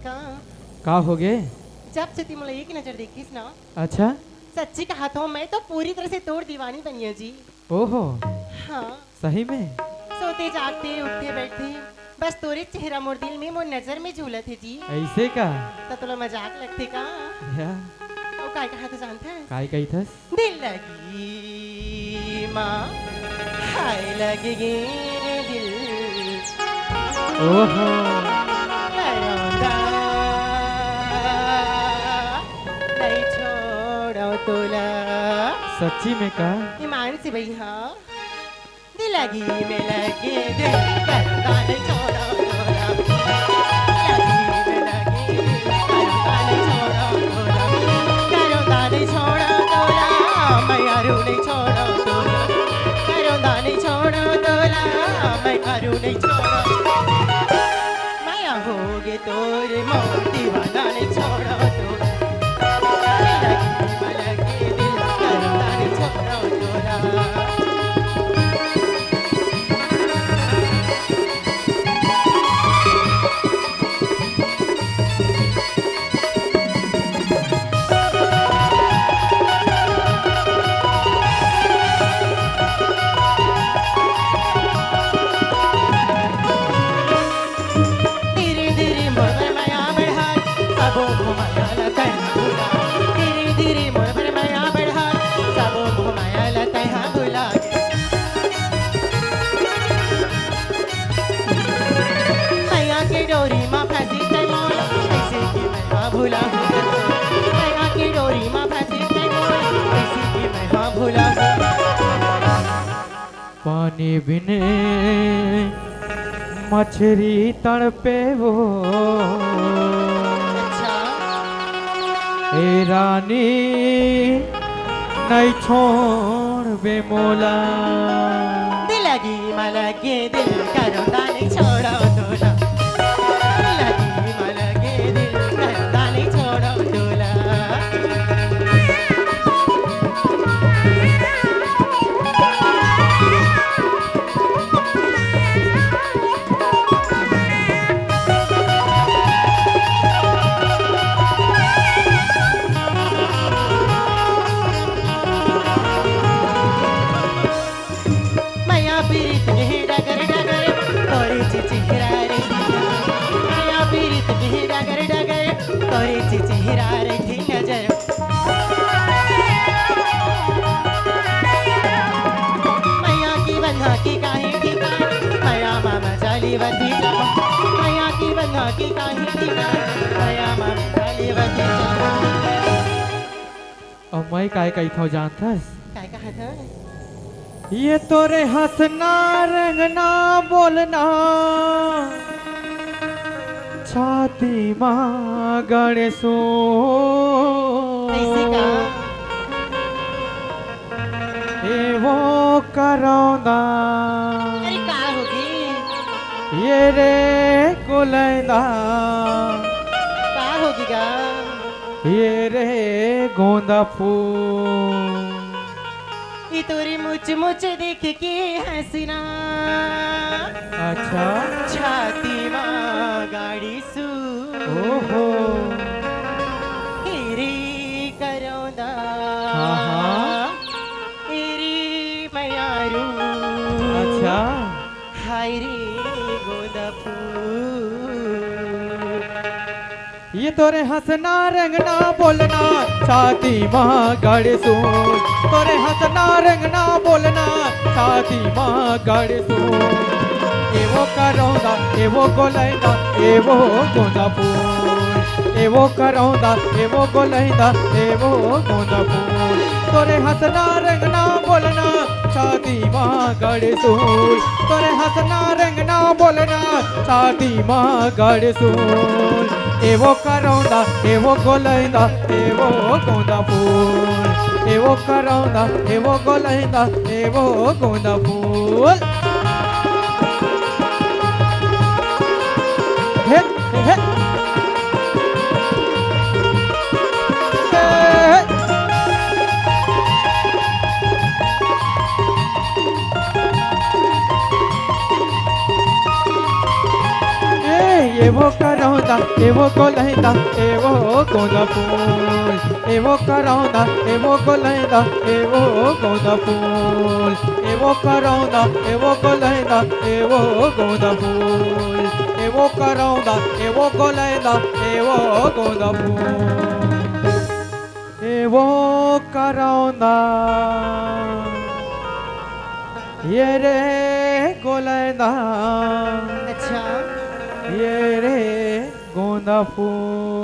का हो गए? जब से तुम एक नजर देखीस ना, अच्छा। सच्ची कहा तो मैं तो पूरी तरह से तोड़ दीवानी बनी है जी। ओहो, हाँ, सही में? सोते जागते उठते बैठते बस तोरे चेहरा मोर दिल में मोर नजर में झूलत है जी। ऐसे का? तो तुला मजाक लगते का? या और काय कहा तो जानता है? काय कही थस? दिल लगी माँ, हाय लगेगी रे दिल, ओहो, करोंदा नहीं छोड़ो तोला। सच्ची में का? ईमान से भई हाँ, दिल लगी में लगे दिल, करोंदा नहीं छोड़ो तोला। लगी में लगे दिल, करोंदा नहीं छोड़ो तोला। करोंदा नहीं छोड़ो तोला, मैं यारू नहीं छोड़ो तोला। करोंदा नहीं छोड़ो तोला, मैं यारू नहीं छोड़ो। माया होगे तोरे मोर दीवाना नहीं छोड़ो तोला। लगी लगी दिल, करोंदा नहीं छोड़ो तोला। धीरे धीरे मोर पर माया बढ़ाई, सबो मोह माया लतै भुला। धीरे धीरे मोर पर माया बढ़ाई, सबो मोह माया लतै भुला। मैया की डोरी माँ फंसी तै मोर, ऐसे की मैं हाँ भुला हूँ। मैया की डोरी माँ फंसी तै मोर, ऐसे की मैं हाँ भुला हूँ। पानी बिने मछली तड़पे वो, अच्छा ए रानी नहीं छोड़ बे मोला। दिल लगी मलगे दिल, करोंदा नहीं छोड़ो तोला। दिल लगी मलगे दिल, करोंदा नहीं छोड़ो तोला। मैया पीरित नहीं डगर डगर, तोरे चिचिहरा रे दिया। मैया पीरित नहीं डगर डगर, तोरे चिचिहरा रे थी नजर। मैया की बंधा की काहे ठिकाने, मैया मामा जाली वती जमा। मैया की बंधा की काहे ठिकाने, मैया मामा जाली वती जमा। और मैं काय कही था जानथस? काय कहा था? ये तोरे हंसना रंगना बोलना, छाती माँ गणेशो। कैसे का? ए वो करौंदा, अरे का होगी? ये रे कोलैंदा, का होगी गा? ये रे गोंदा फूल। ये तोरी मुझ मुझ देख के हंसना, अच्छा, छाती माँ गाड़ी सू। ओहो, हेरी करोंदा, हाँ हाँ, हेरी मयारू। अच्छा, हाय रे गोंदा फूल। ये तोरे हंसना रंगना बोलना, छाती माँ गड़े सोल। तोरे हंसना रंगना बोलना, छाती माँ गड़े सोल। ए वो करौंदा, ए वो गोलैंदा, ए वो गोंदा फूल। ए वो करौंदा, ए वो गोलैंदा, ए वो गोंदा फूल। तोरे हंसना रंगना बोलना, छाती माँ गड़े सोल। तोरे हंसना रंगना बोलना, छाती माँ गड़े सोल। ए वो करौंदा, ए वो गोलैंदा, ए वो गोंदा फूल। ए वो करौंदा, ए वो गोलैंदा, ए वो गोंदा फूल। हे हे ये वो करौंदा, કરાઉના એવો ગોલૈના એવો ગોંદા ફૂલ એવો કરાઉના એવો ગોલૈના એવો ગોંદા ફૂલ એવો કરાઉના એવો ગોલૈના એવો ગોંદા ફૂલ એવો કરાઉના એવો ગોલૈના એવો ગોંદા ફૂલ એવો કરાઉના ये रे गोलैना अच्छा ये रे गोंदा फूल